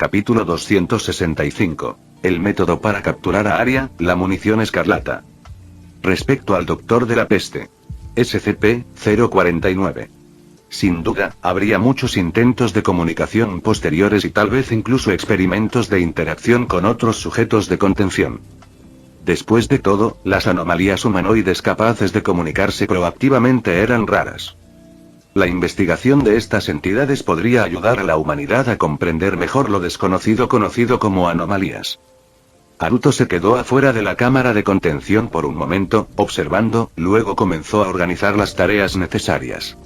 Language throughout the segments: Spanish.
Capítulo 265. El método para capturar a Aria, la munición escarlata. Respecto al Doctor de la Peste. SCP-049. Sin duda, habría muchos intentos de comunicación posteriores y tal vez incluso experimentos de interacción con otros sujetos de contención. Después de todo, las anomalías humanoides capaces de comunicarse proactivamente eran raras. La investigación de estas entidades podría ayudar a la humanidad a comprender mejor lo desconocido conocido como anomalías. Haruto se quedó afuera de la cámara de contención por un momento, observando, luego comenzó a organizar las tareas necesarias.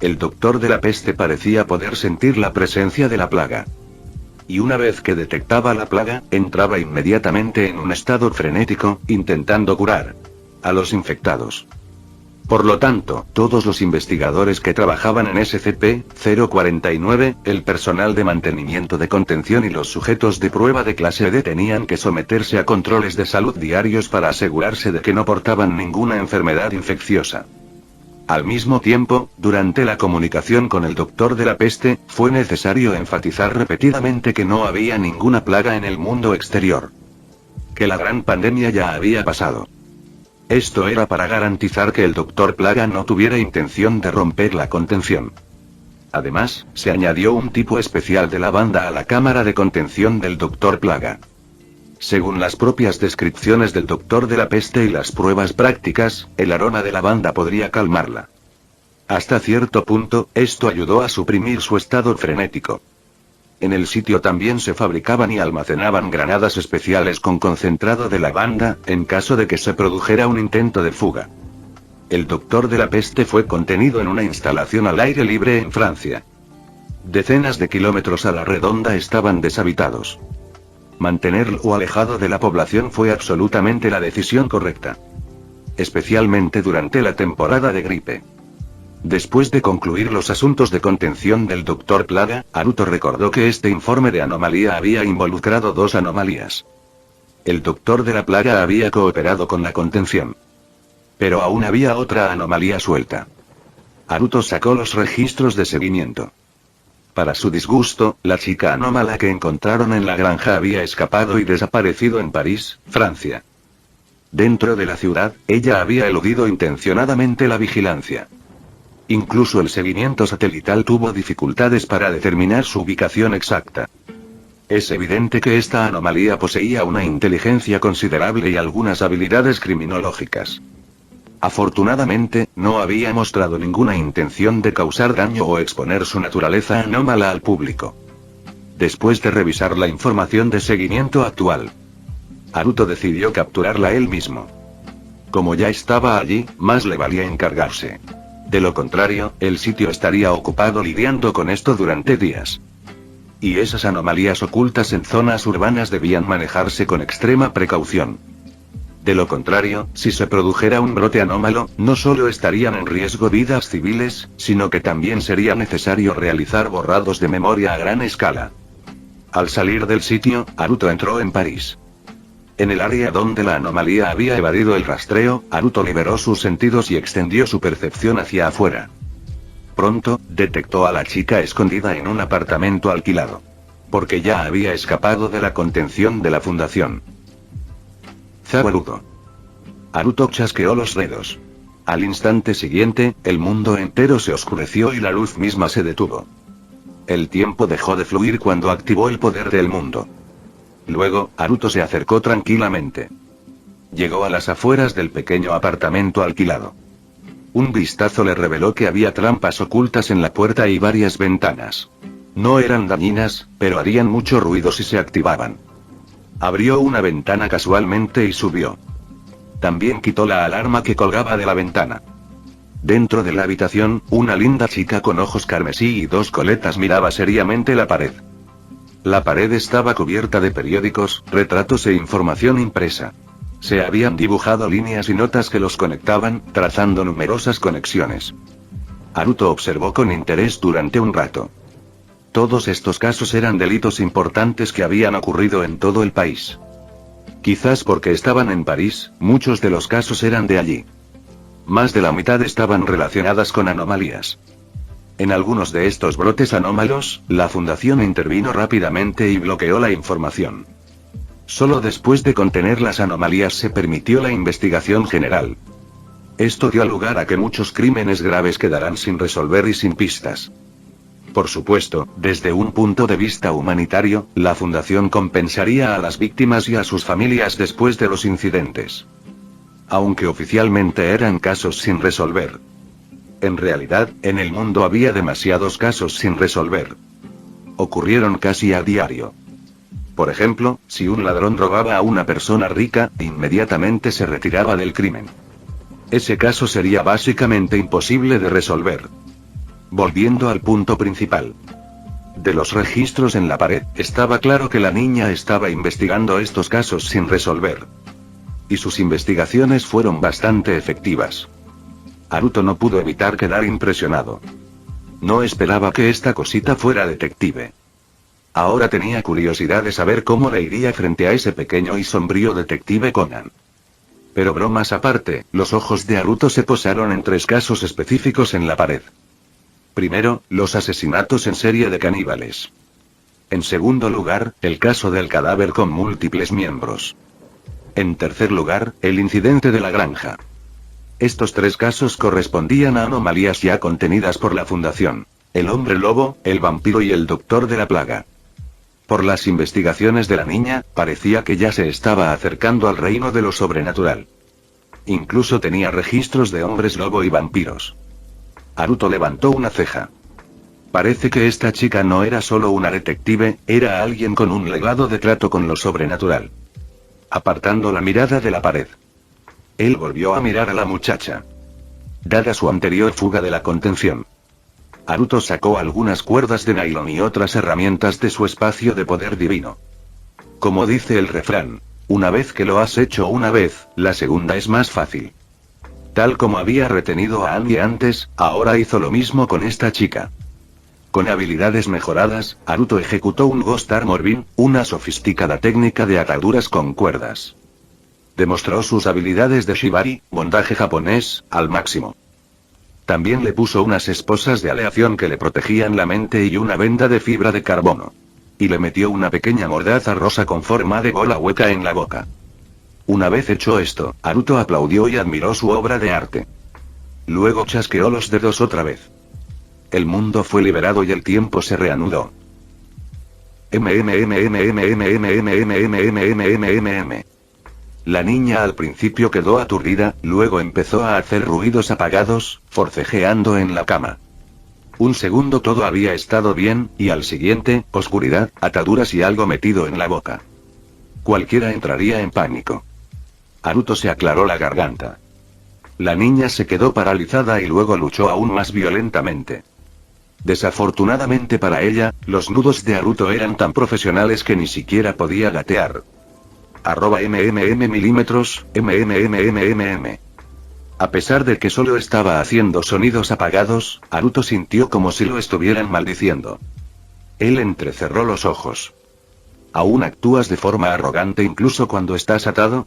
El Doctor de la Peste parecía poder sentir la presencia de la plaga. Y una vez que detectaba la plaga, entraba inmediatamente en un estado frenético, intentando curar a los infectados. Por lo tanto, todos los investigadores que trabajaban en SCP-049, el personal de mantenimiento de contención y los sujetos de prueba de clase D tenían que someterse a controles de salud diarios para asegurarse de que no portaban ninguna enfermedad infecciosa. Al mismo tiempo, durante la comunicación con el Doctor de la Peste, fue necesario enfatizar repetidamente que no había ninguna plaga en el mundo exterior. Que la gran pandemia ya había pasado. Esto era para garantizar que el Dr. Plaga no tuviera intención de romper la contención. Además, se añadió un tipo especial de lavanda a la cámara de contención del Dr. Plaga. Según las propias descripciones del Doctor de la Peste y las pruebas prácticas, el aroma de lavanda podría calmarla. Hasta cierto punto, esto ayudó a suprimir su estado frenético. En el sitio también se fabricaban y almacenaban granadas especiales con concentrado de lavanda, en caso de que se produjera un intento de fuga. El Doctor de la Peste fue contenido en una instalación al aire libre en Francia. Decenas de kilómetros a la redonda estaban deshabitados. Mantenerlo alejado de la población fue absolutamente la decisión correcta. Especialmente durante la temporada de gripe. Después de concluir los asuntos de contención del Dr. Plaga, Haruto recordó que este informe de anomalía había involucrado dos anomalías. El Doctor de la Plaga había cooperado con la contención. Pero aún había otra anomalía suelta. Haruto sacó los registros de seguimiento. Para su disgusto, la chica anómala que encontraron en la granja había escapado y desaparecido en París, Francia. Dentro de la ciudad, ella había eludido intencionadamente la vigilancia. Incluso el seguimiento satelital tuvo dificultades para determinar su ubicación exacta. Es evidente que esta anomalía poseía una inteligencia considerable y algunas habilidades criminológicas. Afortunadamente, no había mostrado ninguna intención de causar daño o exponer su naturaleza anómala al público. Después de revisar la información de seguimiento actual, Haruto decidió capturarla él mismo. Como ya estaba allí, más le valía encargarse. De lo contrario, el sitio estaría ocupado lidiando con esto durante días. Y esas anomalías ocultas en zonas urbanas debían manejarse con extrema precaución. De lo contrario, si se produjera un brote anómalo, no solo estarían en riesgo vidas civiles, sino que también sería necesario realizar borrados de memoria a gran escala. Al salir del sitio, Haruto entró en París. En el área donde la anomalía había evadido el rastreo, Haruto liberó sus sentidos y extendió su percepción hacia afuera. Pronto, detectó a la chica escondida en un apartamento alquilado. Porque ya había escapado de la contención de la fundación. Zawarudo. Haruto chasqueó los dedos. Al instante siguiente, el mundo entero se oscureció y la luz misma se detuvo. El tiempo dejó de fluir cuando activó el poder del mundo. Luego, Haruto se acercó tranquilamente. Llegó a las afueras del pequeño apartamento alquilado. Un vistazo le reveló que había trampas ocultas en la puerta y varias ventanas. No eran dañinas, pero harían mucho ruido si se activaban. Abrió una ventana casualmente y subió. También quitó la alarma que colgaba de la ventana. Dentro de la habitación, una linda chica con ojos carmesí y dos coletas miraba seriamente la pared. La pared estaba cubierta de periódicos, retratos e información impresa. Se habían dibujado líneas y notas que los conectaban, trazando numerosas conexiones. Haruto observó con interés durante un rato. Todos estos casos eran delitos importantes que habían ocurrido en todo el país. Quizás porque estaban en París, muchos de los casos eran de allí. Más de la mitad estaban relacionadas con anomalías. En algunos de estos brotes anómalos, la Fundación intervino rápidamente y bloqueó la información. Solo después de contener las anomalías se permitió la investigación general. Esto dio lugar a que muchos crímenes graves quedaran sin resolver y sin pistas. Por supuesto, desde un punto de vista humanitario, la Fundación compensaría a las víctimas y a sus familias después de los incidentes. Aunque oficialmente eran casos sin resolver. En realidad, en el mundo había demasiados casos sin resolver. Ocurrieron casi a diario. Por ejemplo, si un ladrón robaba a una persona rica, inmediatamente se retiraba del crimen. Ese caso sería básicamente imposible de resolver. Volviendo al punto principal. De los registros en la pared, estaba claro que la niña estaba investigando estos casos sin resolver. Y sus investigaciones fueron bastante efectivas. Haruto no pudo evitar quedar impresionado. No esperaba que esta cosita fuera detective. Ahora tenía curiosidad de saber cómo le iría frente a ese pequeño y sombrío detective Conan. Pero bromas aparte, los ojos de Haruto se posaron en 3 casos específicos en la pared. Primero, los asesinatos en serie de caníbales. En segundo lugar, el caso del cadáver con múltiples miembros. En tercer lugar, el incidente de la granja. Estos 3 casos correspondían a anomalías ya contenidas por la Fundación: el hombre lobo, el vampiro y el doctor de la plaga. Por las investigaciones de la niña, parecía que ya se estaba acercando al reino de lo sobrenatural. Incluso tenía registros de hombres lobo y vampiros. Haruto levantó una ceja. Parece que esta chica no era solo una detective, era alguien con un legado de trato con lo sobrenatural. Apartando la mirada de la pared. Él volvió a mirar a la muchacha. Dada su anterior fuga de la contención, Haruto sacó algunas cuerdas de nylon y otras herramientas de su espacio de poder divino. Como dice el refrán, una vez que lo has hecho una vez, la segunda es más fácil. Tal como había retenido a Annie antes, ahora hizo lo mismo con esta chica. Con habilidades mejoradas, Haruto ejecutó un Ghost Armor Beam, una sofisticada técnica de ataduras con cuerdas. Demostró sus habilidades de shibari, bondaje japonés, al máximo. También le puso unas esposas de aleación que le protegían la mente y una venda de fibra de carbono. Y le metió una pequeña mordaza rosa con forma de bola hueca en la boca. Una vez hecho esto, Haruto aplaudió y admiró su obra de arte. Luego chasqueó los dedos otra vez. El mundo fue liberado y el tiempo se reanudó. La niña al principio quedó aturdida, luego empezó a hacer ruidos apagados, forcejeando en la cama. Un segundo todo había estado bien, y al siguiente, oscuridad, ataduras y algo metido en la boca. Cualquiera entraría en pánico. Haruto se aclaró la garganta. La niña se quedó paralizada y luego luchó aún más violentamente. Desafortunadamente para ella, los nudos de Haruto eran tan profesionales que ni siquiera podía gatear. @MMM milímetros, A pesar de que solo estaba haciendo sonidos apagados, Haruto sintió como si lo estuvieran maldiciendo. Él entrecerró los ojos. ¿Aún actúas de forma arrogante incluso cuando estás atado?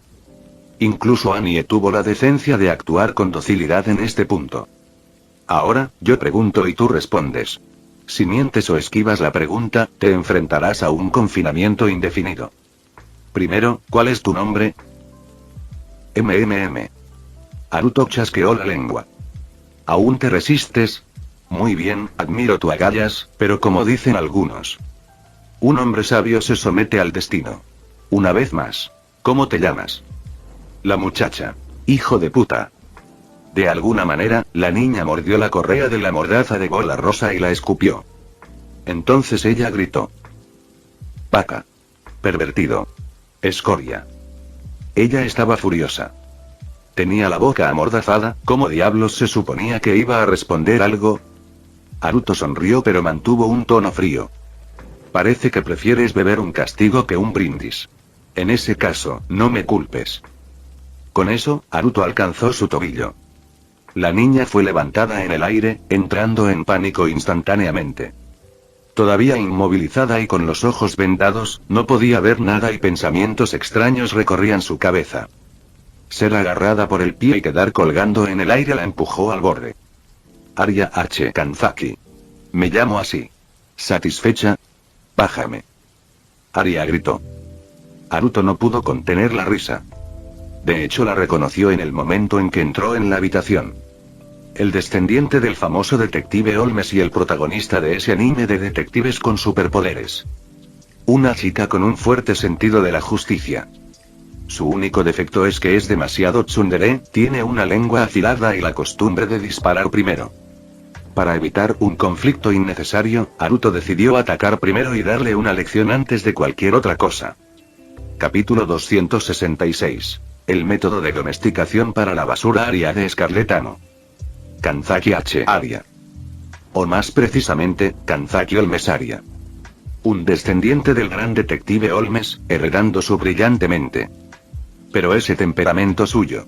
Incluso Annie tuvo la decencia de actuar con docilidad en este punto. Ahora, yo pregunto y tú respondes. Si mientes o esquivas la pregunta, te enfrentarás a un confinamiento indefinido. Primero, ¿cuál es tu nombre? Haruto chasqueó la lengua. ¿Aún te resistes? Muy bien, admiro tu agallas, pero como dicen algunos, un hombre sabio se somete al destino. Una vez más. ¿Cómo te llamas? La muchacha. Hijo de puta. De alguna manera, la niña mordió la correa de la mordaza de bola rosa y la escupió. Entonces ella gritó. Paca. Pervertido. Escoria. Ella estaba furiosa. Tenía la boca amordazada, ¿cómo diablos se suponía que iba a responder algo? Haruto sonrió pero mantuvo un tono frío. Parece que prefieres beber un castigo que un brindis. En ese caso, no me culpes. Con eso, Haruto alcanzó su tobillo. La niña fue levantada en el aire, entrando en pánico instantáneamente. Todavía inmovilizada y con los ojos vendados, no podía ver nada y pensamientos extraños recorrían su cabeza. Ser agarrada por el pie y quedar colgando en el aire la empujó al borde. Arya H. Kanzaki. Me llamo así. ¿Satisfecha? Bájame. Aria gritó. Haruto no pudo contener la risa. De hecho, la reconoció en el momento en que entró en la habitación. El descendiente del famoso detective Holmes y el protagonista de ese anime de detectives con superpoderes. Una chica con un fuerte sentido de la justicia. Su único defecto es que es demasiado tsundere, tiene una lengua afilada y la costumbre de disparar primero. Para evitar un conflicto innecesario, Haruto decidió atacar primero y darle una lección antes de cualquier otra cosa. Capítulo 266. El método de domesticación para la basura aria de Scarletano. Kanzaki H. Aria. O más precisamente, Kanzaki Holmes Aria. Un descendiente del gran detective Holmes, heredando su brillante mente. Pero ese temperamento suyo.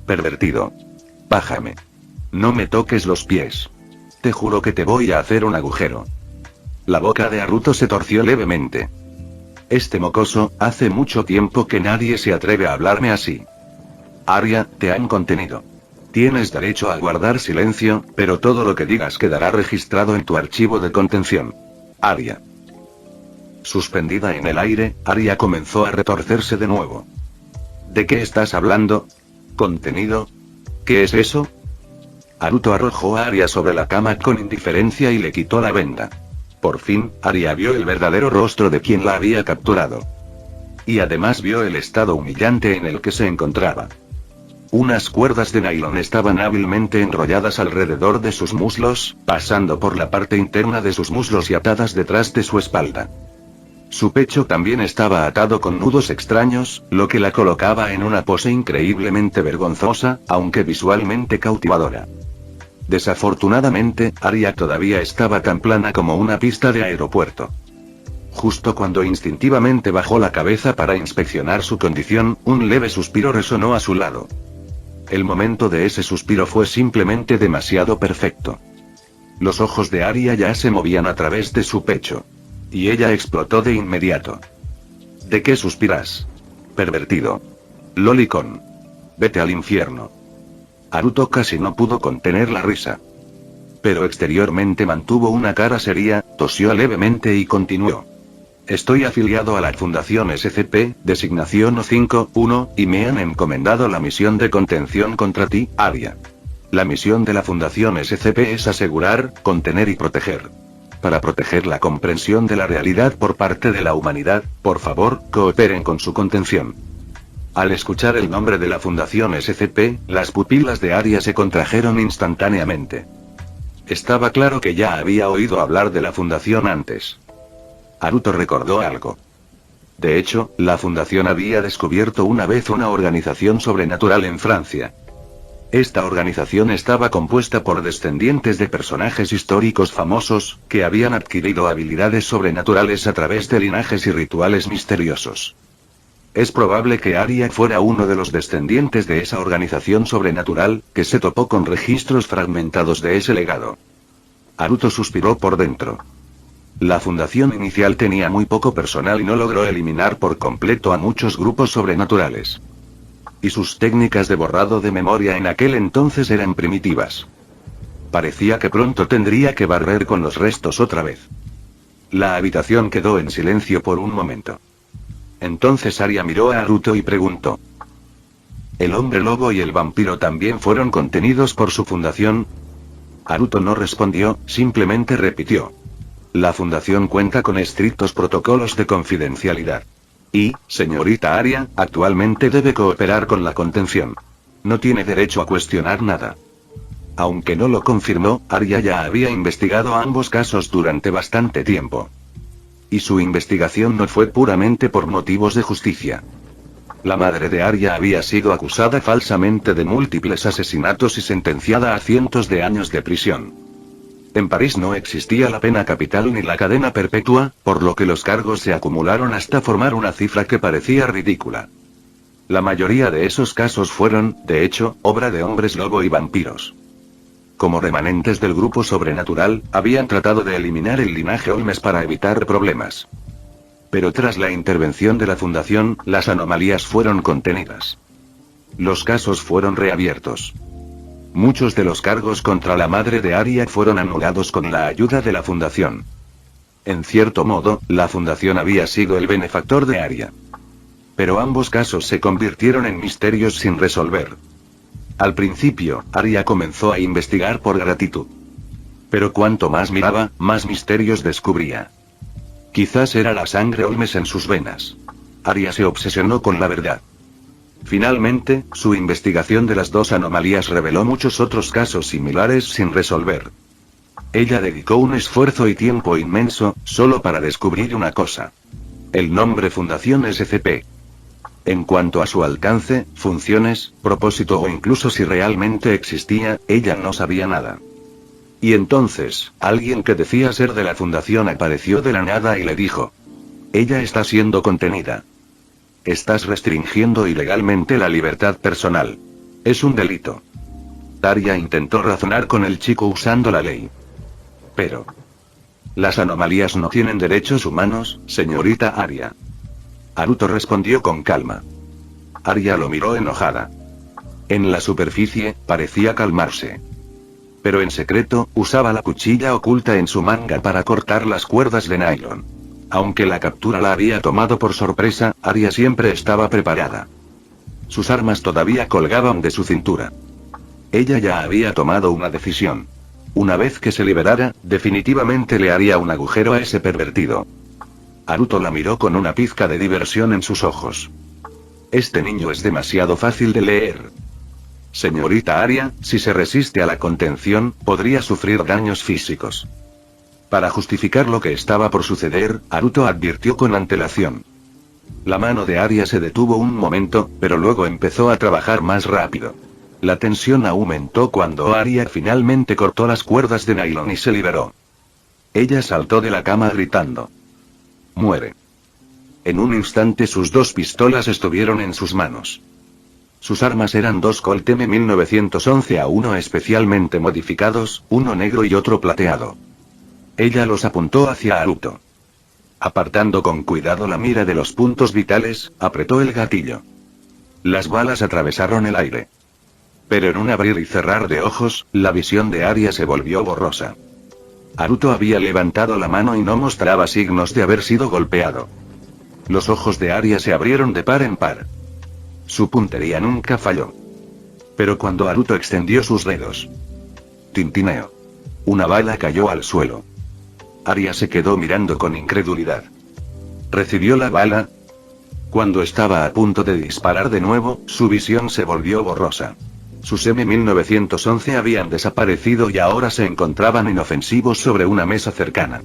Pervertido. Bájame. No me toques los pies. Te juro que te voy a hacer un agujero. La boca de Haruto se torció levemente. Este mocoso, hace mucho tiempo que nadie se atreve a hablarme así. Aria, te han contenido. Tienes derecho a guardar silencio, pero todo lo que digas quedará registrado en tu archivo de contención. Aria. Suspendida en el aire, Aria comenzó a retorcerse de nuevo. ¿De qué estás hablando? ¿Contenido? ¿Qué es eso? Haruto arrojó a Aria sobre la cama con indiferencia y le quitó la venda. Por fin, Aria vio el verdadero rostro de quien la había capturado. Y además vio el estado humillante en el que se encontraba. Unas cuerdas de nylon estaban hábilmente enrolladas alrededor de sus muslos, pasando por la parte interna de sus muslos y atadas detrás de su espalda. Su pecho también estaba atado con nudos extraños, lo que la colocaba en una pose increíblemente vergonzosa, aunque visualmente cautivadora. Desafortunadamente, Aria todavía estaba tan plana como una pista de aeropuerto. Justo cuando instintivamente bajó la cabeza para inspeccionar su condición, un leve suspiro resonó a su lado. El momento de ese suspiro fue simplemente demasiado perfecto. Los ojos de Aria ya se movían a través de su pecho. Y ella explotó de inmediato. ¿De qué suspiras? Pervertido. Lolicón. Vete al infierno. Haruto casi no pudo contener la risa. Pero exteriormente mantuvo una cara seria, tosió levemente y continuó. Estoy afiliado a la Fundación SCP, designación O5-1, y me han encomendado la misión de contención contra ti, Aria. La misión de la Fundación SCP es asegurar, contener y proteger. Para proteger la comprensión de la realidad por parte de la humanidad, por favor, cooperen con su contención. Al escuchar el nombre de la Fundación SCP, las pupilas de Aria se contrajeron instantáneamente. Estaba claro que ya había oído hablar de la Fundación antes. Haruto recordó algo. De hecho, la Fundación había descubierto una vez una organización sobrenatural en Francia. Esta organización estaba compuesta por descendientes de personajes históricos famosos, que habían adquirido habilidades sobrenaturales a través de linajes y rituales misteriosos. Es probable que Aria fuera uno de los descendientes de esa organización sobrenatural, que se topó con registros fragmentados de ese legado. Haruto suspiró por dentro. La fundación inicial tenía muy poco personal y no logró eliminar por completo a muchos grupos sobrenaturales. Y sus técnicas de borrado de memoria en aquel entonces eran primitivas. Parecía que pronto tendría que barrer con los restos otra vez. La habitación quedó en silencio por un momento. Entonces Aria miró a Haruto y preguntó: ¿El hombre lobo y el vampiro también fueron contenidos por su fundación? Haruto no respondió, simplemente repitió: La fundación cuenta con estrictos protocolos de confidencialidad. Y, señorita Aria, actualmente debe cooperar con la contención. No tiene derecho a cuestionar nada. Aunque no lo confirmó, Aria ya había investigado ambos casos durante bastante tiempo. Y su investigación no fue puramente por motivos de justicia. La madre de Aria había sido acusada falsamente de múltiples asesinatos y sentenciada a cientos de años de prisión. En París no existía la pena capital ni la cadena perpetua, por lo que los cargos se acumularon hasta formar una cifra que parecía ridícula. La mayoría de esos casos fueron, de hecho, obra de hombres lobo y vampiros. Como remanentes del grupo sobrenatural, habían tratado de eliminar el linaje Holmes para evitar problemas. Pero tras la intervención de la fundación, las anomalías fueron contenidas. Los casos fueron reabiertos. muchos de los cargos contra la madre de Arya fueron anulados con la ayuda de la fundación. En cierto modo, la fundación había sido el benefactor de Arya. Pero ambos casos se convirtieron en misterios sin resolver. Al principio, Arya comenzó a investigar por gratitud. Pero cuanto más miraba, más misterios descubría. Quizás era la sangre Olmes en sus venas. Arya se obsesionó con la verdad. Finalmente, su investigación de las dos anomalías reveló muchos otros casos similares sin resolver. Ella dedicó un esfuerzo y tiempo inmenso, solo para descubrir una cosa. El nombre Fundación SCP. En cuanto a su alcance, funciones, propósito o incluso si realmente existía, ella no sabía nada. Y entonces, alguien que decía ser de la fundación apareció de la nada y le dijo: ella está siendo contenida. Estás restringiendo ilegalmente la libertad personal. Es un delito. Arya intentó razonar con el chico usando la ley. Pero... las anomalías no tienen derechos humanos, señorita Arya. Haruto respondió con calma. Arya lo miró enojada. En la superficie, parecía calmarse. Pero en secreto, usaba la cuchilla oculta en su manga para cortar las cuerdas de nylon. Aunque la captura la había tomado por sorpresa, Arya siempre estaba preparada. Sus armas todavía colgaban de su cintura. Ella ya había tomado una decisión. Una vez que se liberara, definitivamente le haría un agujero a ese pervertido. Haruto la miró con una pizca de diversión en sus ojos. Este niño es demasiado fácil de leer. Señorita Arya, si se resiste a la contención, podría sufrir daños físicos. Para justificar lo que estaba por suceder, Haruto advirtió con antelación. La mano de Arya se detuvo un momento, pero luego empezó a trabajar más rápido. La tensión aumentó cuando Arya finalmente cortó las cuerdas de nylon y se liberó. Ella saltó de la cama gritando: muere. En un instante sus dos pistolas estuvieron en sus manos. Sus armas eran dos Colt M1911A1 especialmente modificados, uno negro y otro plateado. Ella los apuntó hacia Haruto. Apartando con cuidado la mira de los puntos vitales, apretó el gatillo. Las balas atravesaron el aire. Pero en un abrir y cerrar de ojos, la visión de Arya se volvió borrosa. Haruto había levantado la mano y no mostraba signos de haber sido golpeado. Los ojos de Arya se abrieron de par en par. Su puntería nunca falló. Pero cuando Haruto extendió sus dedos... tintineo. Una bala cayó al suelo. Arya se quedó mirando con incredulidad. ¿Recibió la bala? Cuando estaba a punto de disparar de nuevo, su visión se volvió borrosa. Sus M1911 habían desaparecido y ahora se encontraban inofensivos sobre una mesa cercana.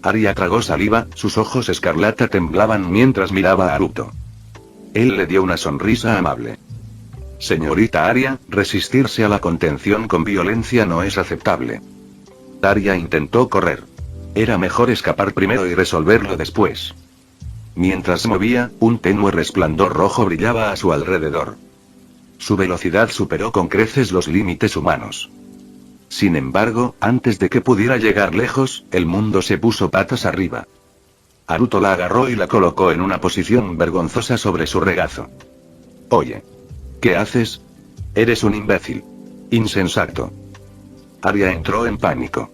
Arya tragó saliva, sus ojos escarlata temblaban mientras miraba a Haruto. Él le dio una sonrisa amable. Señorita Arya, resistirse a la contención con violencia no es aceptable. Arya intentó correr. Era mejor escapar primero y resolverlo después. Mientras se movía, un tenue resplandor rojo brillaba a su alrededor. Su velocidad superó con creces los límites humanos. Sin embargo, antes de que pudiera llegar lejos, el mundo se puso patas arriba. Haruto la agarró y la colocó en una posición vergonzosa sobre su regazo. Oye. ¿Qué haces? Eres un imbécil. Insensato. Arya entró en pánico.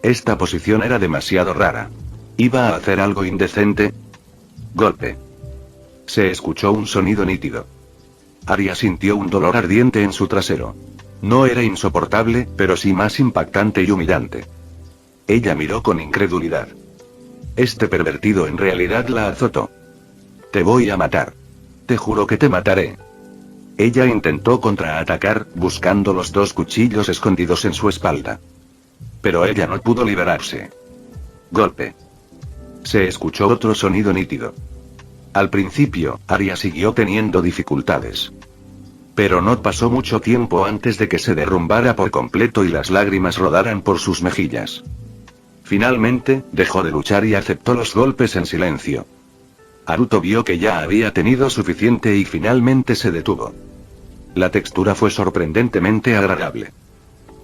Esta posición era demasiado rara. ¿Iba a hacer algo indecente? Golpe. Se escuchó un sonido nítido. Arya sintió un dolor ardiente en su trasero. No era insoportable, pero sí más impactante y humillante. Ella miró con incredulidad. Este pervertido en realidad la azotó. Te voy a matar. Te juro que te mataré. Ella intentó contraatacar, buscando los dos cuchillos escondidos en su espalda. Pero ella no pudo liberarse. Golpe. Se escuchó otro sonido nítido. Al principio, Arya siguió teniendo dificultades. Pero no pasó mucho tiempo antes de que se derrumbara por completo y las lágrimas rodaran por sus mejillas. Finalmente, dejó de luchar y aceptó los golpes en silencio. Haruto vio que ya había tenido suficiente y finalmente se detuvo. La textura fue sorprendentemente agradable.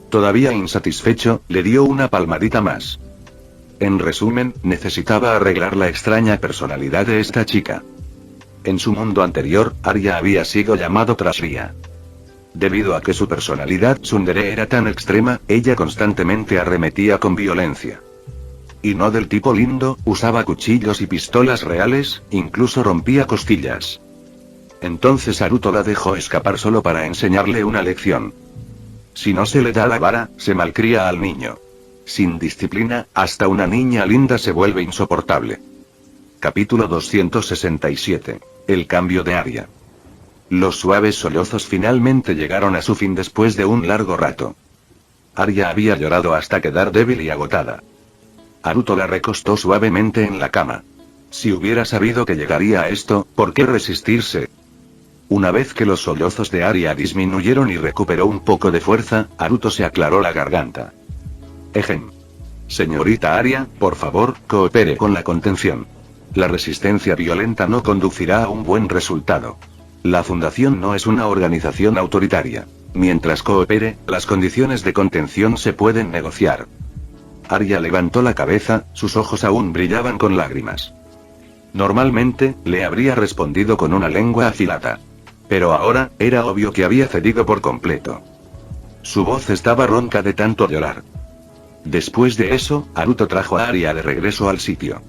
Todavía insatisfecho, le dio una palmadita más. En resumen, necesitaba arreglar la extraña personalidad de esta chica. En su mundo anterior, Arya había sido llamado Trashria. Debido a que su personalidad tsundere era tan extrema, ella constantemente arremetía con violencia. Y no del tipo lindo, usaba cuchillos y pistolas reales, incluso rompía costillas. Entonces Haruto la dejó escapar solo para enseñarle una lección. Si no se le da la vara, se malcría al niño. Sin disciplina, hasta una niña linda se vuelve insoportable. Capítulo 267. El cambio de Arya. Los suaves sollozos finalmente llegaron a su fin después de un largo rato. Arya había llorado hasta quedar débil y agotada. Haruto la recostó suavemente en la cama. Si hubiera sabido que llegaría a esto, ¿por qué resistirse? Una vez que los sollozos de Arya disminuyeron y recuperó un poco de fuerza, Haruto se aclaró la garganta. Ejem. Señorita Arya, por favor, coopere con la contención. La resistencia violenta no conducirá a un buen resultado. La fundación no es una organización autoritaria. Mientras coopere, las condiciones de contención se pueden negociar. Arya levantó la cabeza, sus ojos aún brillaban con lágrimas. Normalmente, le habría respondido con una lengua afilada. Pero ahora, era obvio que había cedido por completo. Su voz estaba ronca de tanto llorar. Después de eso, Haruto trajo a Arya de regreso al sitio.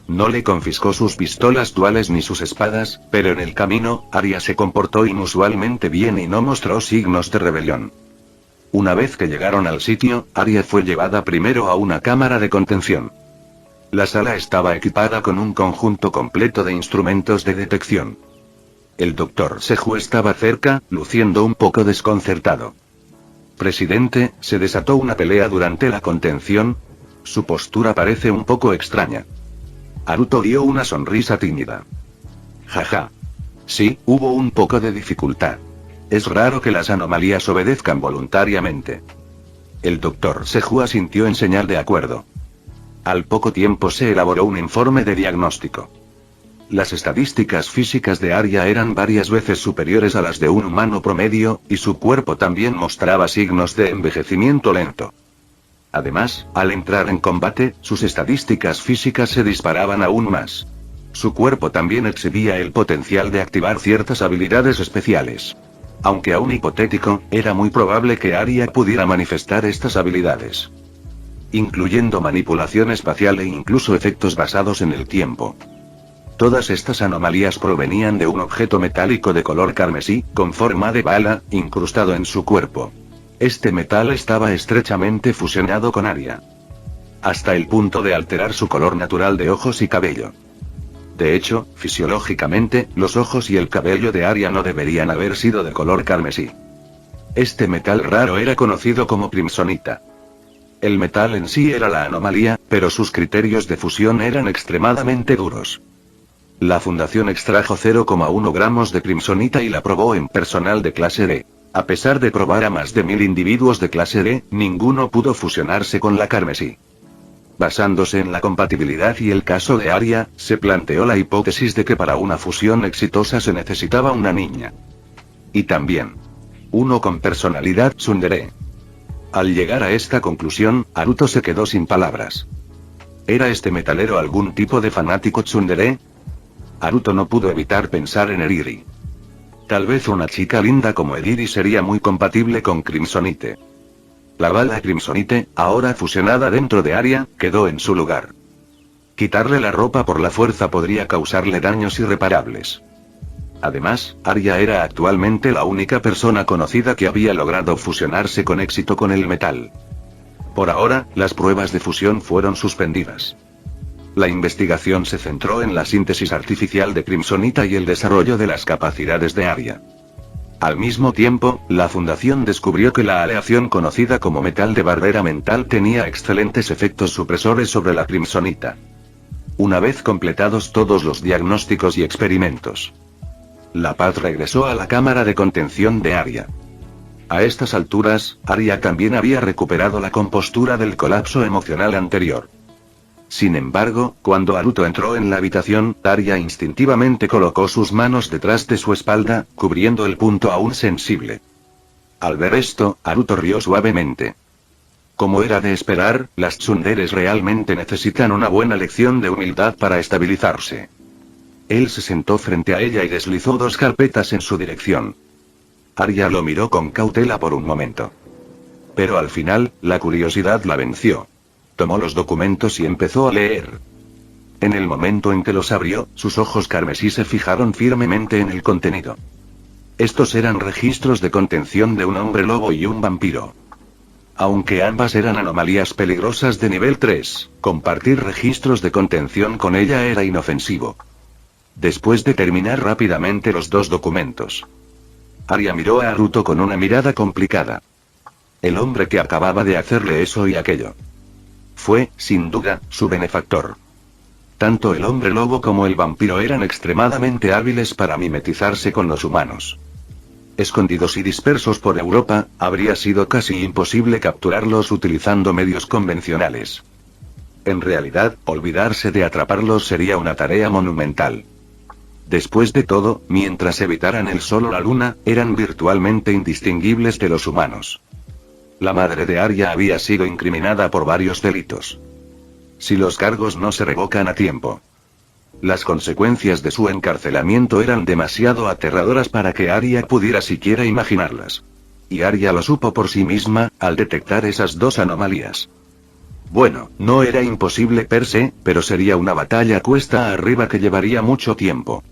No le confiscó sus pistolas duales ni sus espadas, pero en el camino, Arya se comportó inusualmente bien y no mostró signos de rebelión. Una vez que llegaron al sitio, Arya fue llevada primero a una cámara de contención. La sala estaba equipada con un conjunto completo de instrumentos de detección. El Dr. Seju estaba cerca, luciendo un poco desconcertado. Presidente, ¿se desató una pelea durante la contención? Su postura parece un poco extraña. Haruto dio una sonrisa tímida. Jaja. Sí, hubo un poco de dificultad. Es raro que las anomalías obedezcan voluntariamente. El Dr. Seju asintió en señal de acuerdo. Al poco tiempo se elaboró un informe de diagnóstico. Las estadísticas físicas de Arya eran varias veces superiores a las de un humano promedio, y su cuerpo también mostraba signos de envejecimiento lento. Además, al entrar en combate, sus estadísticas físicas se disparaban aún más. Su cuerpo también exhibía el potencial de activar ciertas habilidades especiales. Aunque aún hipotético, era muy probable que Arya pudiera manifestar estas habilidades. Incluyendo manipulación espacial e incluso efectos basados en el tiempo. Todas estas anomalías provenían de un objeto metálico de color carmesí, con forma de bala, incrustado en su cuerpo. Este metal estaba estrechamente fusionado con Arya. Hasta el punto de alterar su color natural de ojos y cabello. De hecho, fisiológicamente, los ojos y el cabello de Arya no deberían haber sido de color carmesí. Este metal raro era conocido como crimsonita. El metal en sí era la anomalía, pero sus criterios de fusión eran extremadamente duros. La fundación extrajo 0,1 gramos de crimsonita y la probó en personal de clase D. A pesar de probar a más de 1000 individuos de clase D, ninguno pudo fusionarse con la carmesí. Basándose en la compatibilidad y el caso de Arya, se planteó la hipótesis de que para una fusión exitosa se necesitaba una niña. Y también uno con personalidad tsundere. Al llegar a esta conclusión, Haruto se quedó sin palabras. ¿Era este metalero algún tipo de fanático tsundere? Haruto no pudo evitar pensar en Eriri. Tal vez una chica linda como Eriri sería muy compatible con Crimsonite. La bala Crimsonite, ahora fusionada dentro de Arya, quedó en su lugar. Quitarle la ropa por la fuerza podría causarle daños irreparables. Además, Arya era actualmente la única persona conocida que había logrado fusionarse con éxito con el metal. Por ahora, las pruebas de fusión fueron suspendidas. La investigación se centró en la síntesis artificial de crimsonita y el desarrollo de las capacidades de Arya. Al mismo tiempo, la Fundación descubrió que la aleación conocida como metal de barrera mental tenía excelentes efectos supresores sobre la crimsonita. Una vez completados todos los diagnósticos y experimentos, la paz regresó a la cámara de contención de Arya. A estas alturas, Arya también había recuperado la compostura del colapso emocional anterior. Sin embargo, cuando Haruto entró en la habitación, Arya instintivamente colocó sus manos detrás de su espalda, cubriendo el punto aún sensible. Al ver esto, Haruto rió suavemente. Como era de esperar, las tsunderes realmente necesitan una buena lección de humildad para estabilizarse. Él se sentó frente a ella y deslizó 2 carpetas en su dirección. Arya lo miró con cautela por un momento. Pero al final, la curiosidad la venció. Tomó los documentos y empezó a leer. En el momento en que los abrió, sus ojos carmesí se fijaron firmemente en el contenido. Estos eran registros de contención de un hombre lobo y un vampiro. Aunque ambas eran anomalías peligrosas de nivel 3, compartir registros de contención con ella era inofensivo. Después de terminar rápidamente los dos documentos, Arya miró a Haruto con una mirada complicada. El hombre que acababa de hacerle eso y aquello fue, sin duda, su benefactor. Tanto el hombre lobo como el vampiro eran extremadamente hábiles para mimetizarse con los humanos. Escondidos y dispersos por Europa, habría sido casi imposible capturarlos utilizando medios convencionales. En realidad, olvidarse de atraparlos sería una tarea monumental. Después de todo, mientras evitaran el sol o la luna, eran virtualmente indistinguibles de los humanos. La madre de Arya había sido incriminada por varios delitos. Si los cargos no se revocan a tiempo, las consecuencias de su encarcelamiento eran demasiado aterradoras para que Arya pudiera siquiera imaginarlas. Y Arya lo supo por sí misma, al detectar esas dos anomalías. Bueno, no era imposible per se, pero sería una batalla cuesta arriba que llevaría mucho tiempo.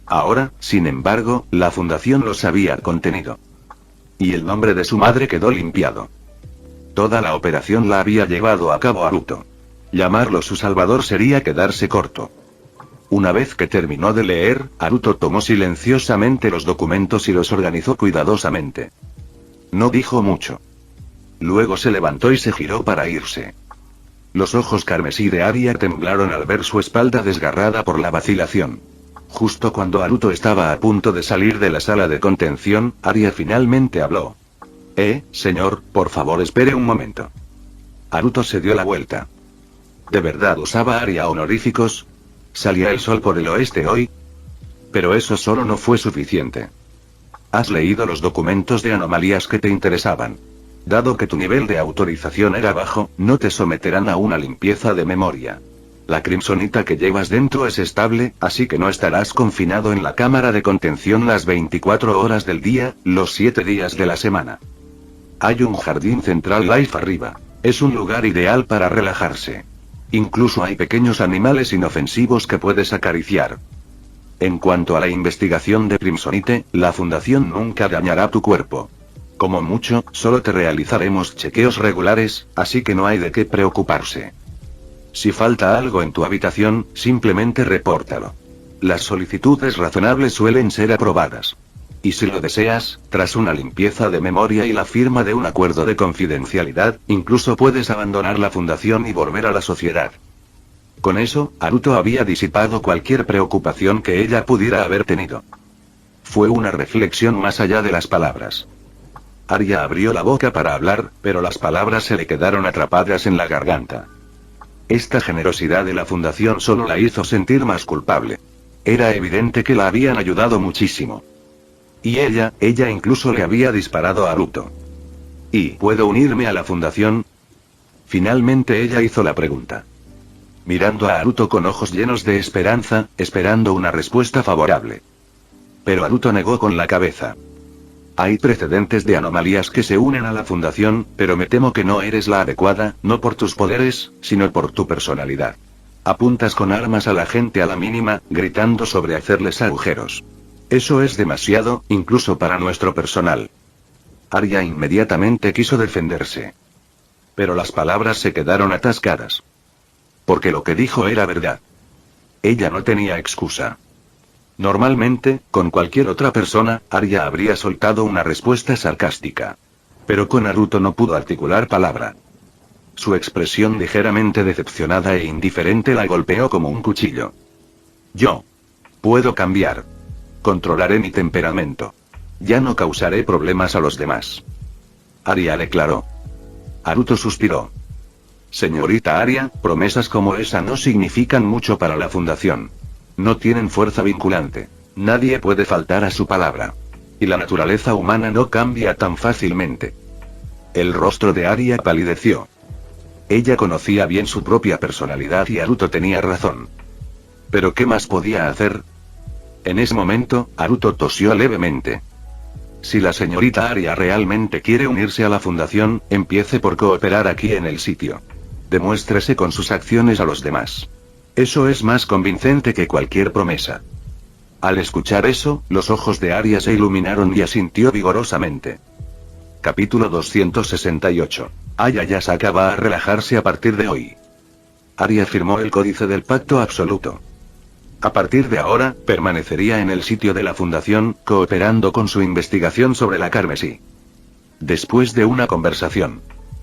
Ahora, sin embargo, la fundación los había contenido. Y el nombre de su madre quedó limpiado. Toda la operación la había llevado a cabo Haruto. Llamarlo su salvador sería quedarse corto. Una vez que terminó de leer, Haruto tomó silenciosamente los documentos y los organizó cuidadosamente. No dijo mucho. Luego se levantó y se giró para irse. Los ojos carmesí de Arya temblaron al ver su espalda desgarrada por la vacilación. Justo cuando Haruto estaba a punto de salir de la sala de contención, Arya finalmente habló. Señor, por favor espere un momento. Haruto se dio la vuelta. ¿De verdad usaba Arya honoríficos? ¿Salía el sol por el oeste hoy? Pero eso solo no fue suficiente. ¿Has leído los documentos de anomalías que te interesaban? Dado que tu nivel de autorización era bajo, no te someterán a una limpieza de memoria. La crimsonita que llevas dentro es estable, así que no estarás confinado en la cámara de contención las 24 horas del día, los 7 días de la semana. Hay un jardín central Life arriba. Es un lugar ideal para relajarse. Incluso hay pequeños animales inofensivos que puedes acariciar. En cuanto a la investigación de Crimsonite, la fundación nunca dañará tu cuerpo. Como mucho, solo te realizaremos chequeos regulares, así que no hay de qué preocuparse. Si falta algo en tu habitación, simplemente repórtalo. Las solicitudes razonables suelen ser aprobadas. Y si lo deseas, tras una limpieza de memoria y la firma de un acuerdo de confidencialidad, incluso puedes abandonar la fundación y volver a la sociedad. Con eso, Haruto había disipado cualquier preocupación que ella pudiera haber tenido. Fue una reflexión más allá de las palabras. Arya abrió la boca para hablar, pero las palabras se le quedaron atrapadas en la garganta. Esta generosidad de la fundación solo la hizo sentir más culpable. Era evidente que la habían ayudado muchísimo. Y ella incluso le había disparado a Haruto. ¿Y puedo unirme a la fundación? Finalmente ella hizo la pregunta. Mirando a Haruto con ojos llenos de esperanza, esperando una respuesta favorable. Pero Haruto negó con la cabeza. Hay precedentes de anomalías que se unen a la fundación, pero me temo que no eres la adecuada, no por tus poderes, sino por tu personalidad. Apuntas con armas a la gente a la mínima, gritando sobre hacerles agujeros. Eso es demasiado, incluso para nuestro personal. Arya inmediatamente quiso defenderse. Pero las palabras se quedaron atascadas. Porque lo que dijo era verdad. Ella no tenía excusa. Normalmente, con cualquier otra persona, Arya habría soltado una respuesta sarcástica. Pero con Haruto no pudo articular palabra. Su expresión ligeramente decepcionada e indiferente la golpeó como un cuchillo. Yo puedo cambiar. Controlaré mi temperamento. Ya no causaré problemas a los demás. Arya declaró. Haruto suspiró. Señorita Arya, promesas como esa no significan mucho para la fundación. No tienen fuerza vinculante. Nadie puede faltar a su palabra. Y la naturaleza humana no cambia tan fácilmente. El rostro de Arya palideció. Ella conocía bien su propia personalidad y Haruto tenía razón. ¿Pero qué más podía hacer? En ese momento, Haruto tosió levemente. Si la señorita Aria realmente quiere unirse a la fundación, empiece por cooperar aquí en el sitio. Demuéstrese con sus acciones a los demás. Eso es más convincente que cualquier promesa. Al escuchar eso, los ojos de Aria se iluminaron y asintió vigorosamente. Capítulo 268. Aya Yasaka va a relajarse a partir de hoy. Aria firmó el códice del pacto absoluto. A partir de ahora, permanecería en el sitio de la fundación, cooperando con su investigación sobre la carmesí. Después de una conversación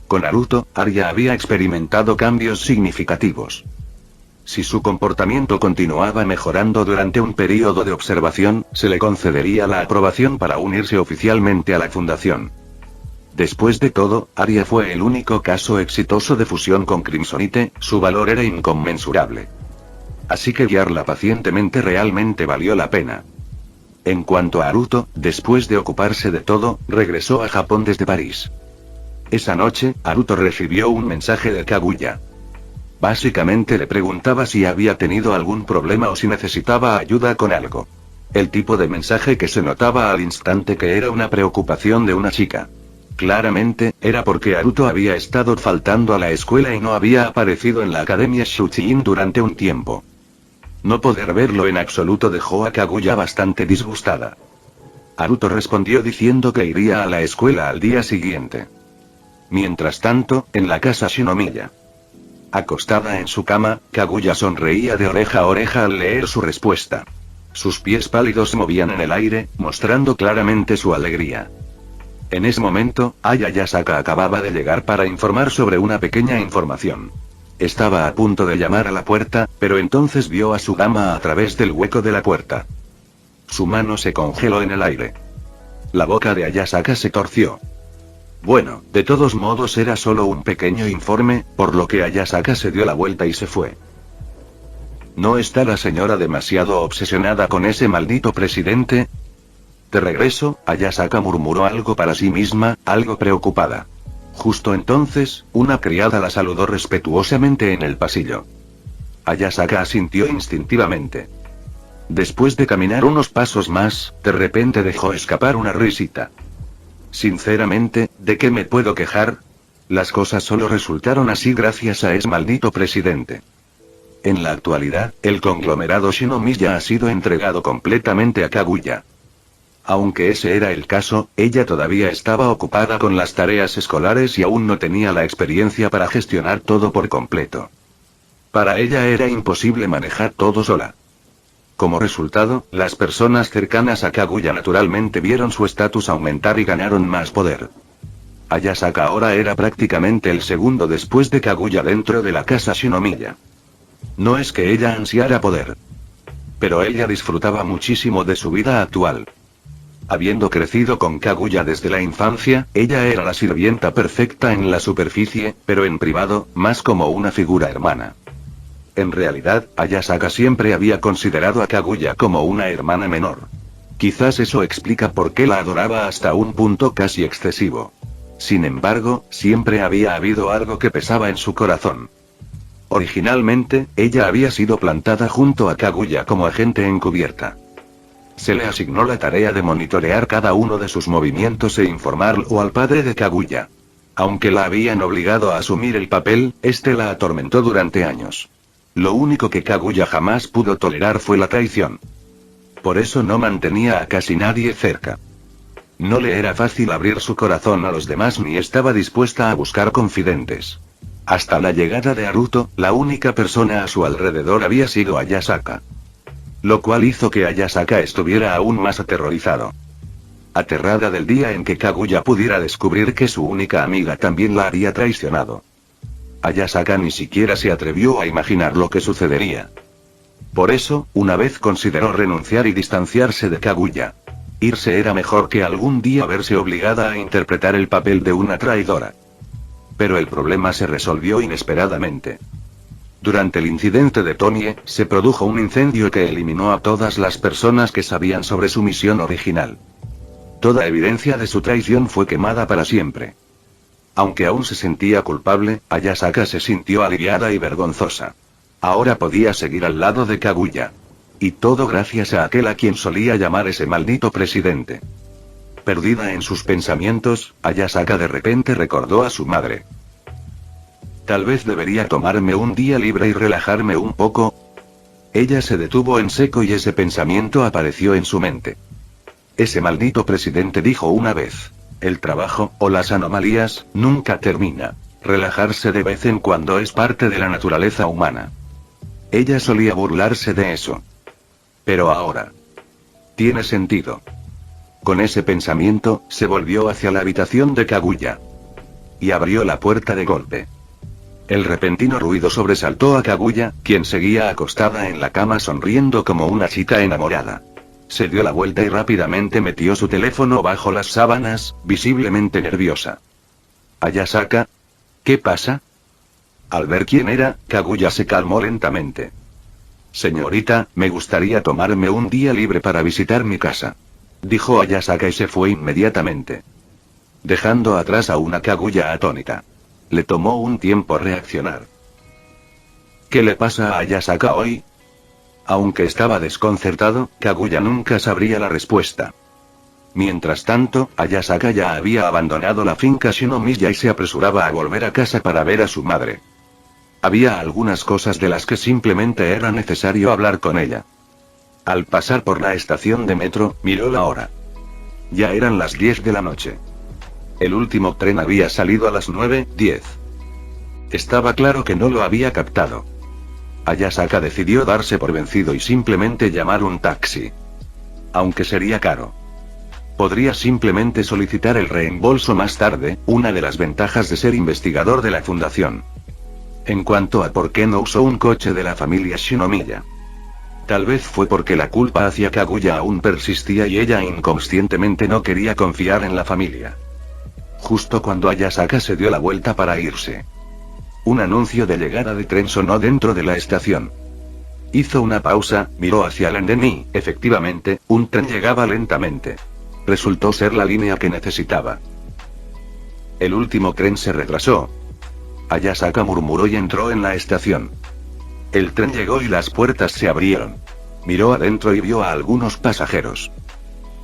con Naruto, Aria había experimentado cambios significativos. Si su comportamiento continuaba mejorando durante un periodo de observación, se le concedería la aprobación para unirse oficialmente a la fundación. Después de todo, Aria fue el único caso exitoso de fusión con Crimsonite, su valor era inconmensurable. Así que guiarla pacientemente realmente valió la pena. En cuanto a Naruto, después de ocuparse de todo, regresó a Japón desde París. Esa noche, Naruto recibió un mensaje de Kaguya. Básicamente le preguntaba si había tenido algún problema o si necesitaba ayuda con algo. El tipo de mensaje que se notaba al instante que era una preocupación de una chica. Claramente, era porque Naruto había estado faltando a la escuela y no había aparecido en la academia Shuchiin durante un tiempo. No poder verlo en absoluto dejó a Kaguya bastante disgustada. Naruto respondió diciendo que iría a la escuela al día siguiente. Mientras tanto, en la casa Shinomiya. Acostada en su cama, Kaguya sonreía de oreja a oreja al leer su respuesta. Sus pies pálidos se movían en el aire, mostrando claramente su alegría. En ese momento, Aya Yasaka acababa de llegar para informar sobre una pequeña información. Estaba a punto de llamar a la puerta, pero entonces vio a su dama a través del hueco de la puerta. Su mano se congeló en el aire. La boca de Ayasaka se torció. Bueno, de todos modos era solo un pequeño informe, por lo que Ayasaka se dio la vuelta y se fue. ¿No está la señora demasiado obsesionada con ese maldito presidente? De regreso, Ayasaka murmuró algo para sí misma, algo preocupada. Justo entonces, una criada la saludó respetuosamente en el pasillo. Ayasaka asintió instintivamente. Después de caminar unos pasos más, de repente dejó escapar una risita. Sinceramente, ¿de qué me puedo quejar? Las cosas solo resultaron así gracias a ese maldito presidente. En la actualidad, el conglomerado Shinomiya ha sido entregado completamente a Kaguya. Aunque ese era el caso, ella todavía estaba ocupada con las tareas escolares y aún no tenía la experiencia para gestionar todo por completo. Para ella era imposible manejar todo sola. Como resultado, las personas cercanas a Kaguya naturalmente vieron su estatus aumentar y ganaron más poder. Ayasaka ahora era prácticamente el segundo después de Kaguya dentro de la casa Shinomiya. No es que ella ansiara poder. Pero ella disfrutaba muchísimo de su vida actual. Habiendo crecido con Kaguya desde la infancia, ella era la sirvienta perfecta en la superficie, pero en privado, más como una figura hermana. En realidad, Ayasaka siempre había considerado a Kaguya como una hermana menor. Quizás eso explica por qué la adoraba hasta un punto casi excesivo. Sin embargo, siempre había habido algo que pesaba en su corazón. Originalmente, ella había sido plantada junto a Kaguya como agente encubierta. Se le asignó la tarea de monitorear cada uno de sus movimientos e informarlo al padre de Kaguya. Aunque la habían obligado a asumir el papel, este la atormentó durante años. Lo único que Kaguya jamás pudo tolerar fue la traición. Por eso no mantenía a casi nadie cerca. No le era fácil abrir su corazón a los demás ni estaba dispuesta a buscar confidentes. Hasta la llegada de Naruto, la única persona a su alrededor había sido Ayasaka. Lo cual hizo que Ayasaka estuviera aún más aterrorizado. Aterrada del día en que Kaguya pudiera descubrir que su única amiga también la había traicionado. Ayasaka ni siquiera se atrevió a imaginar lo que sucedería. Por eso, una vez consideró renunciar y distanciarse de Kaguya. Irse era mejor que algún día verse obligada a interpretar el papel de una traidora. Pero el problema se resolvió inesperadamente. Durante el incidente de Tomie, se produjo un incendio que eliminó a todas las personas que sabían sobre su misión original. Toda evidencia de su traición fue quemada para siempre. Aunque aún se sentía culpable, Ayasaka se sintió aliviada y vergonzosa. Ahora podía seguir al lado de Kaguya. Y todo gracias a aquel a quien solía llamar ese maldito presidente. Perdida en sus pensamientos, Ayasaka de repente recordó a su madre. Tal vez debería tomarme un día libre y relajarme un poco. Ella se detuvo en seco y ese pensamiento apareció en su mente. Ese maldito presidente dijo una vez: el trabajo, o las anomalías, nunca termina. Relajarse de vez en cuando es parte de la naturaleza humana. Ella solía burlarse de eso. Pero ahora tiene sentido. Con ese pensamiento, se volvió hacia la habitación de Kaguya. Y abrió la puerta de golpe. El repentino ruido sobresaltó a Kaguya, quien seguía acostada en la cama sonriendo como una chica enamorada. Se dio la vuelta y rápidamente metió su teléfono bajo las sábanas, visiblemente nerviosa. Ayasaka. ¿Qué pasa? Al ver quién era, Kaguya se calmó lentamente. Señorita, me gustaría tomarme un día libre para visitar mi casa, dijo Ayasaka y se fue inmediatamente, dejando atrás a una Kaguya atónita. Le tomó un tiempo reaccionar. ¿Qué le pasa a Ayasaka hoy? Aunque estaba desconcertado, Kaguya nunca sabría la respuesta. Mientras tanto, Ayasaka ya había abandonado la finca Shinomiya y se apresuraba a volver a casa para ver a su madre. Había algunas cosas de las que simplemente era necesario hablar con ella. Al pasar por la estación de metro, miró la hora. Ya eran las 10 de la noche. El último tren había salido a las 9:10. Estaba claro que no lo había captado. Ayasaka decidió darse por vencido y simplemente llamar un taxi. Aunque sería caro. Podría simplemente solicitar el reembolso más tarde, una de las ventajas de ser investigador de la fundación. En cuanto a por qué no usó un coche de la familia Shinomiya. Tal vez fue porque la culpa hacia Kaguya aún persistía y ella inconscientemente no quería confiar en la familia. Justo cuando Ayasaka se dio la vuelta para irse. Un anuncio de llegada de tren sonó dentro de la estación. Hizo una pausa, miró hacia el andén y, efectivamente, un tren llegaba lentamente. Resultó ser la línea que necesitaba. El último tren se retrasó. Ayasaka murmuró y entró en la estación. El tren llegó y las puertas se abrieron. Miró adentro y vio a algunos pasajeros.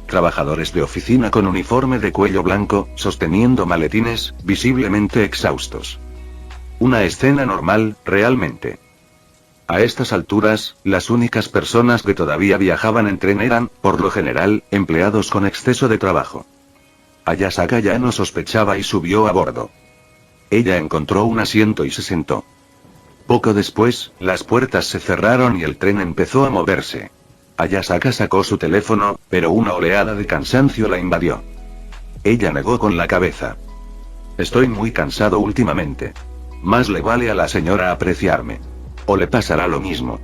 Trabajadores de oficina con uniforme de cuello blanco, sosteniendo maletines, visiblemente exhaustos. Una escena normal, realmente. A estas alturas, las únicas personas que todavía viajaban en tren eran, por lo general, empleados con exceso de trabajo. Ayasaka ya no sospechaba y subió a bordo. Ella encontró un asiento y se sentó. Poco después, las puertas se cerraron y el tren empezó a moverse. Ayasaka sacó su teléfono, pero una oleada de cansancio la invadió. Ella negó con la cabeza. Estoy muy cansado últimamente. Más le vale a la señora apreciarme. O le pasará lo mismo.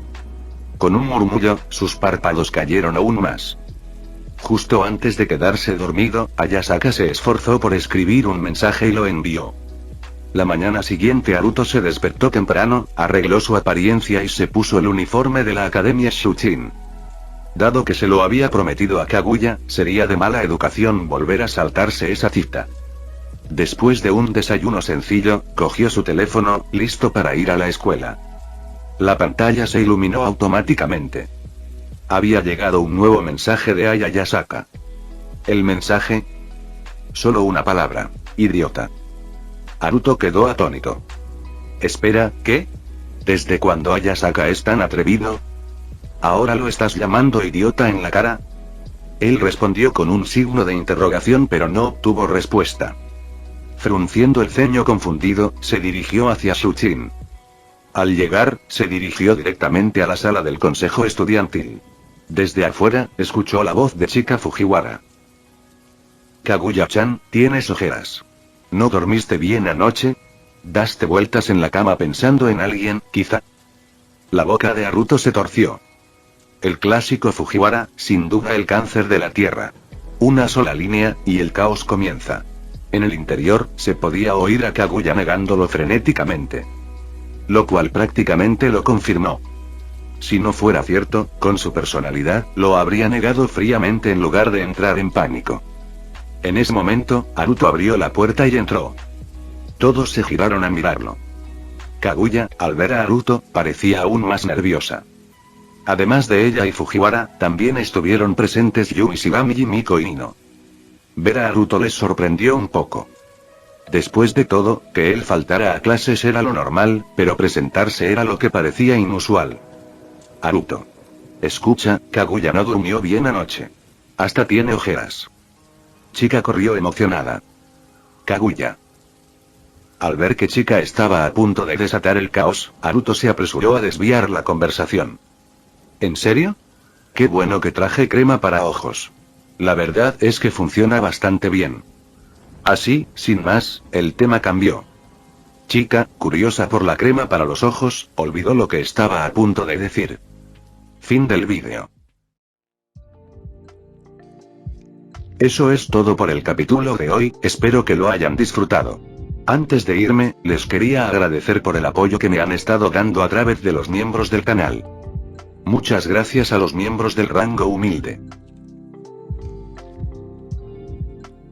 Con un murmullo, sus párpados cayeron aún más. Justo antes de quedarse dormido, Ayasaka se esforzó por escribir un mensaje y lo envió. La mañana siguiente Haruto se despertó temprano, arregló su apariencia y se puso el uniforme de la Academia Shuchin. Dado que se lo había prometido a Kaguya, sería de mala educación volver a saltarse esa cita. Después de un desayuno sencillo, cogió su teléfono, listo para ir a la escuela. La pantalla se iluminó automáticamente. Había llegado un nuevo mensaje de Ayasaka. El mensaje. Solo una palabra: idiota. Haruto quedó atónito. Espera, ¿qué? ¿Desde cuándo Ayasaka es tan atrevido? ¿Ahora lo estás llamando idiota en la cara? Él respondió con un signo de interrogación pero no obtuvo respuesta. Frunciendo el ceño confundido, se dirigió hacia Shuchin. Al llegar, se dirigió directamente a la sala del consejo estudiantil. Desde afuera, escuchó la voz de Chika Fujiwara. Kaguya-chan, tienes ojeras. ¿No dormiste bien anoche? ¿Daste vueltas en la cama pensando en alguien, quizá? La boca de Haruto se torció. El clásico Fujiwara, sin duda el cáncer de la tierra. Una sola línea, y el caos comienza. En el interior, se podía oír a Kaguya negándolo frenéticamente. Lo cual prácticamente lo confirmó. Si no fuera cierto, con su personalidad, lo habría negado fríamente en lugar de entrar en pánico. En ese momento, Haruto abrió la puerta y entró. Todos se giraron a mirarlo. Kaguya, al ver a Haruto, parecía aún más nerviosa. Además de ella y Fujiwara, también estuvieron presentes Yui Shigami y Miko Ino. Ver a Naruto les sorprendió un poco. Después de todo, que él faltara a clases era lo normal, pero presentarse era lo que parecía inusual. Naruto. Escucha, Kaguya no durmió bien anoche. Hasta tiene ojeras. Chica corrió emocionada. Kaguya. Al ver que Chica estaba a punto de desatar el caos, Naruto se apresuró a desviar la conversación. ¿En serio? Qué bueno que traje crema para ojos. La verdad es que funciona bastante bien. Así, sin más, el tema cambió. Chica, curiosa por la crema para los ojos, olvidó lo que estaba a punto de decir. Fin del vídeo. Eso es todo por el capítulo de hoy, espero que lo hayan disfrutado. Antes de irme, les quería agradecer por el apoyo que me han estado dando a través de los miembros del canal. Muchas gracias a los miembros del rango humilde.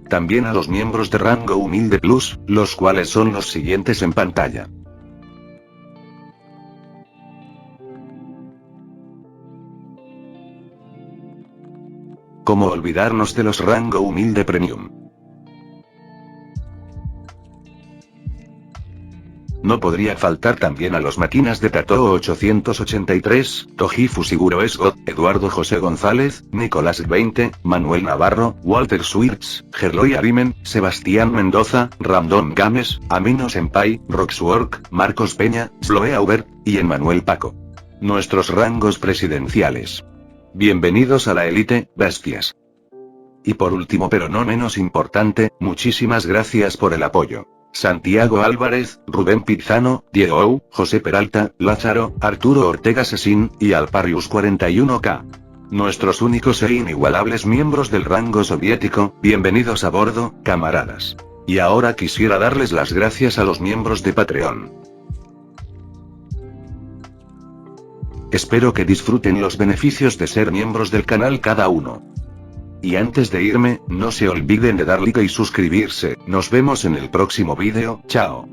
También a los miembros de rango humilde plus, los cuales son los siguientes en pantalla. ¿Cómo olvidarnos de los rango humilde premium? No podría faltar también a los máquinas de Tato 883, Toji Fusiguro Esgot, Eduardo José González, Nicolás 20, Manuel Navarro, Walter Swirtz, Gerloy Arimen, Sebastián Mendoza, Random Games, Amino Senpai, Roxwork, Marcos Peña, Sloe Auber, y Emmanuel Paco. Nuestros rangos presidenciales. Bienvenidos a la élite, bestias. Y por último pero no menos importante, muchísimas gracias por el apoyo. Santiago Álvarez, Rubén Pizano, Diego Ou, José Peralta, Lázaro, Arturo Ortega Sesín, y Alparius 41K. Nuestros únicos e inigualables miembros del rango soviético, bienvenidos a bordo, camaradas. Y ahora quisiera darles las gracias a los miembros de Patreon. Espero que disfruten los beneficios de ser miembros del canal cada uno. Y antes de irme, no se olviden de dar like y suscribirse, nos vemos en el próximo vídeo, chao.